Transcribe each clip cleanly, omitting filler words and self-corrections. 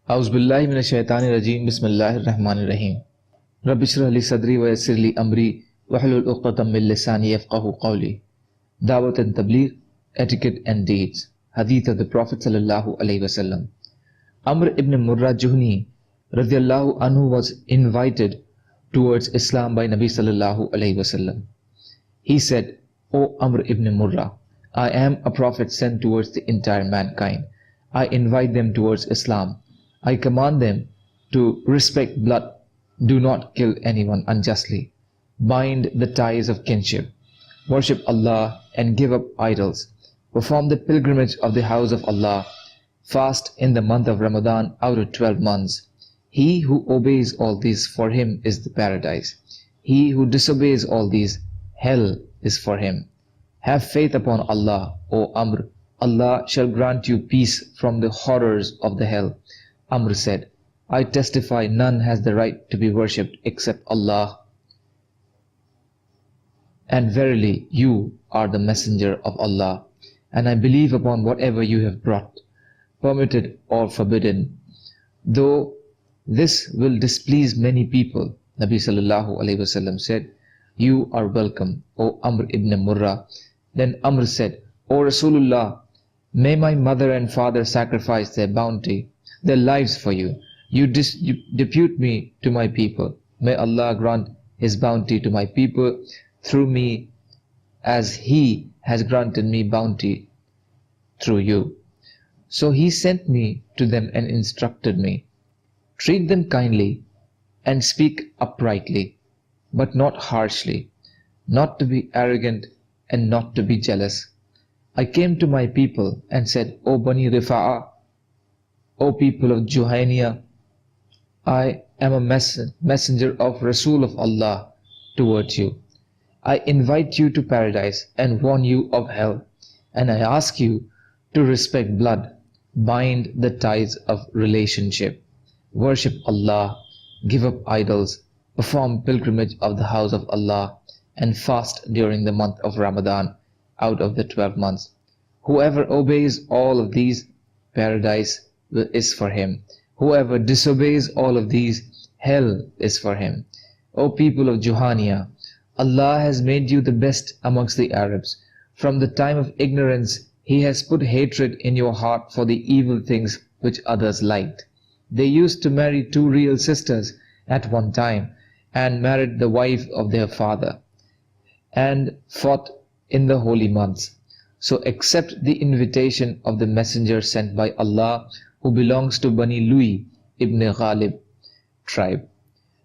Auzubillahi minash-shaytanir-rajim. Bismillahir-rahmanir-rahim. Rabbi shrah li sadri wa yassir li amri wahlul 'uqdatam min lisani yafqahu qawli. Dawat and Tabligh, Etiquette and Deeds. Hadith of the Prophet sallallahu alaihi wasallam. Amr ibn Murrah Juhni radiyallahu anhu was invited towards Islam by Nabi sallallahu alaihi wasallam. He said, "O Amr ibn Murrah, I am a prophet sent towards the entire mankind. I invite them towards Islam. I command them to respect blood, do not kill anyone unjustly, bind the ties of kinship, worship Allah and give up idols, perform the pilgrimage of the house of Allah, fast in the month of Ramadan out of 12 months. He who obeys all these, for him is the paradise. He who disobeys all these, hell is for him. Have faith upon Allah, O Amr. Allah shall grant you peace from the horrors of the hell." Amr said, "I testify none has the right to be worshipped except Allah. And verily you are the messenger of Allah. And I believe upon whatever you have brought, permitted or forbidden. Though this will displease many people." Nabi sallallahu alaihi wasallam said, "You are welcome, O Amr ibn Murrah." Then Amr said, "O Rasulullah, may my mother and father sacrifice their bounty, their lives for you. You depute me to my people. May Allah grant His bounty to my people through me as He has granted me bounty through you." So He sent me to them and instructed me, "Treat them kindly and speak uprightly, but not harshly, not to be arrogant and not to be jealous." I came to my people and said, "O Bani Rifa'ah, O people of Juhayniya, I am a messenger of Rasul of Allah towards you. I invite you to paradise and warn you of hell, and I ask you to respect blood, bind the ties of relationship, worship Allah, give up idols, perform pilgrimage of the house of Allah, and fast during the month of Ramadan out of the 12 months. Whoever obeys all of these, paradise is for him. Whoever disobeys all of these, hell is for him. O people of Juhaniya, Allah has made you the best amongst the Arabs. From the time of ignorance, He has put hatred in your heart for the evil things which others liked. They used to marry two real sisters at one time and married the wife of their father and fought in the holy months. So accept the invitation of the messenger sent by Allah, who belongs to Bani Lui ibn Ghalib tribe.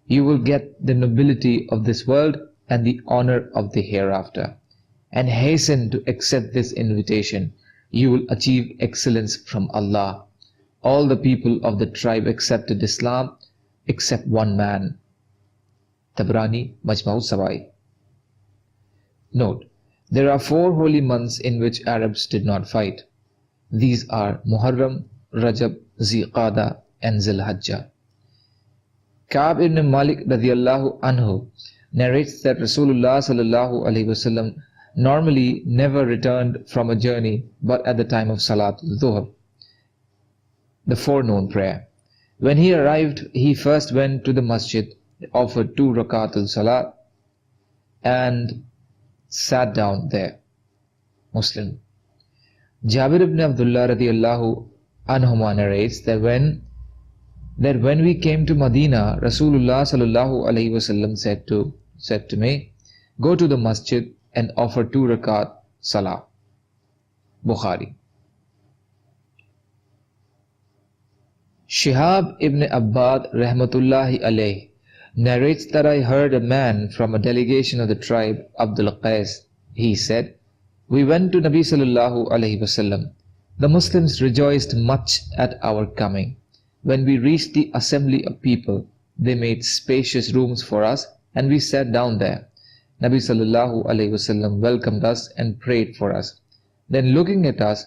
You will get the nobility of this world and the honor of the hereafter. And hasten to accept this invitation. You will achieve excellence from Allah." All the people of the tribe accepted Islam except one man. Tabrani, Majma'u Sawai. Note: there are 4 holy months in which Arabs did not fight. These are Muharram, Rajab, Ziqada and Zilhajjah. Ka'b ibn Malik radiyallahu anhu narrates that Rasulullah sallallahu alaihi wasallam normally never returned from a journey but at the time of Salatul Dhuhr, the forenoon prayer. When he arrived, he first went to the masjid, offered 2 rakatul salat and sat down there. Muslim. Jabir ibn Abdullah radiyallahu anhuma narrates that when we came to Medina, Rasulullah sallallahu alaihi wasallam said to me, "Go to the masjid and offer 2 rakat salah." Bukhari. Shihab ibn Abbad rahmatullahi alayh narrates that I heard a man from a delegation of the tribe Abdul Qais. He said, "We went to Nabi sallallahu alaihi wasallam. The Muslims rejoiced much at our coming. When we reached the assembly of people, they made spacious rooms for us and we sat down there. Nabi sallallahu alaihi wasallam welcomed us and prayed for us. Then looking at us,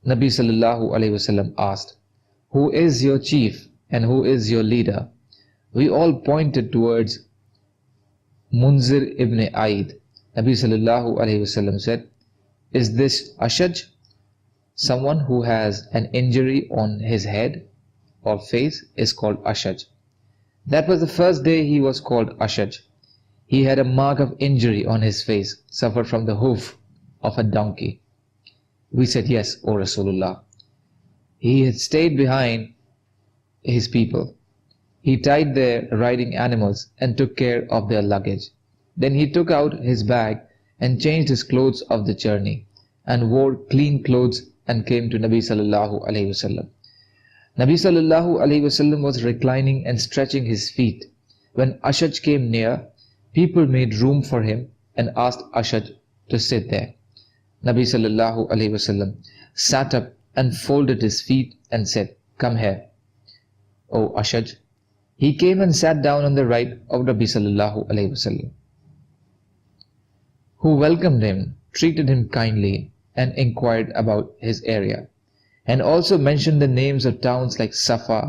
Nabi sallallahu alaihi wasallam asked, 'Who is your chief and who is your leader?' We all pointed towards Munzir ibn Aid. Nabi sallallahu alaihi wasallam said, 'Is this Ashaj, someone who has an injury on his head?' or face is called Ashaj. That was the first day he was called Ashaj. He had a mark of injury on his face, suffered from the hoof of a donkey. We said, yes, O Rasulullah. He had stayed behind his people. He tied their riding animals and took care of their luggage. Then he took out his bag and changed his clothes of the journey and wore clean clothes and came to Nabi sallallahu alaihi wasallam. Nabi sallallahu alaihi wasallam was reclining and stretching his feet. When Ashaj came near, people made room for him and asked Ashaj to sit there. Nabi sallallahu alaihi wasallam sat up and folded his feet and said, "Come here, O Ashaj." He came and sat down on the right of Nabi sallallahu alaihi wasallam, who welcomed him, treated him kindly, and inquired about his area, and also mentioned the names of towns like Safa,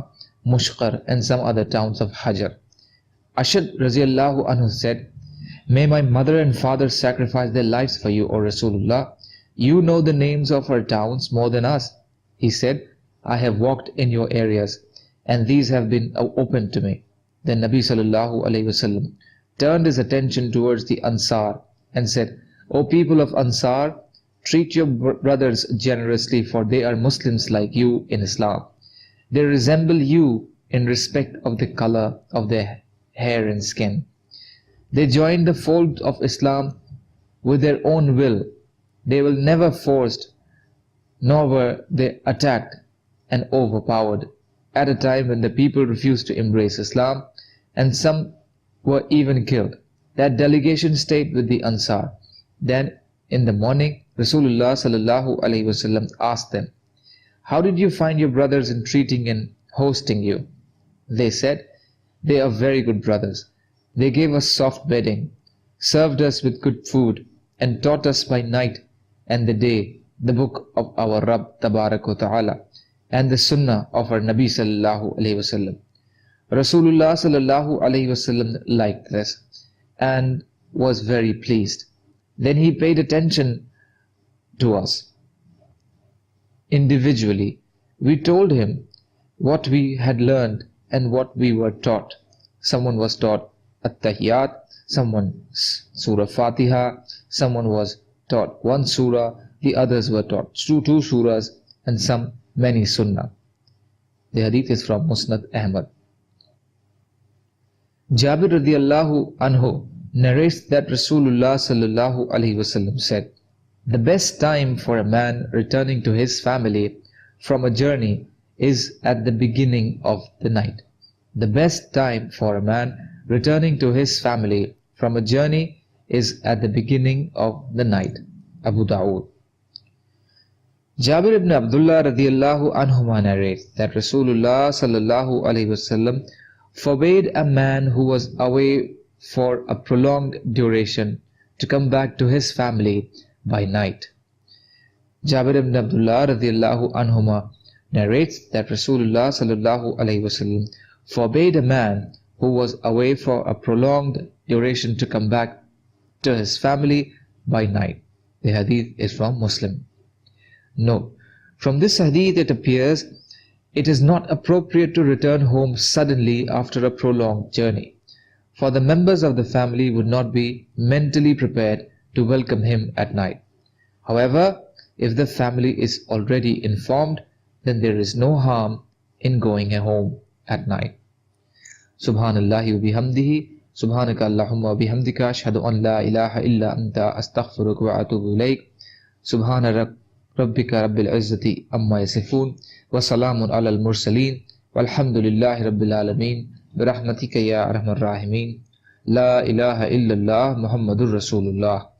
Mushqar, and some other towns of Hajar. Ashad Raziallahu anhu said, "May my mother and father sacrifice their lives for you, O Rasulullah. You know the names of our towns more than us." He said, "I have walked in your areas, and these have been opened to me." Then Nabi sallallahu alaihi wasallam turned his attention towards the Ansar and said, "O people of Ansar, treat your brothers generously, for they are Muslims like you in Islam. They resemble you in respect of the color of their hair and skin. They joined the fold of Islam with their own will. They were never forced, nor were they attacked and overpowered at a time when the people refused to embrace Islam, and some were even killed." That delegation stayed with the Ansar. Then in the morning, Rasulullah sallallahu alaihi wasallam asked them, "How did you find your brothers in treating and hosting you?" They said, "They are very good brothers. They gave us soft bedding, served us with good food, and taught us by night and the day the book of our Rabb Tabarak wa Ta'ala and the Sunnah of our Nabi sallallahu alaihi wasallam." Rasulullah sallallahu alaihi wasallam liked this and was very pleased. Then he paid attention to us individually. We told him what we had learned and what we were taught. Someone was taught At-Tahiyyat, someone Surah Fatiha, someone was taught one surah, the others were taught two surahs, and some many sunnah. The hadith is from Musnad Ahmad. Jabir radiallahu anhu narrates that Rasulullah sallallahu alaihi wasallam said, "The best time for a man returning to his family from a journey is at the beginning of the night." The best time for a man returning to his family from a journey is at the beginning of the night. Abu Dawood. Jabir ibn Abdullah radiallahu anhuma narrates that Rasulullah sallallahu alaihi wasallam forbade a man who was away for a prolonged duration to come back to his family by night. Jabir ibn Abdullah radiallahu anhuma narrates that Rasulullah sallallahu alaihi wasallam forbade a man who was away for a prolonged duration to come back to his family by night. The hadith is from Muslim. Note: from this hadith it appears it is not appropriate to return home suddenly after a prolonged journey, for the members of the family would not be mentally prepared to welcome him at night. However, if the family is already informed, then there is no harm in going home at night. Subhanallahi wa bihamdihi, subhanaka Allahumma wa bihamdika, ashhadu an la ilaha illa anta, astaghfiruka wa atubu ilayk. Subhana rabbika rabbil izzati amma yasifun, wa salamun ala al-mursaleen, walhamdulillahi rabbil alameen, birahmatika ya arhamar rahimin. La ilaha illallah Muhammadur Rasulullah.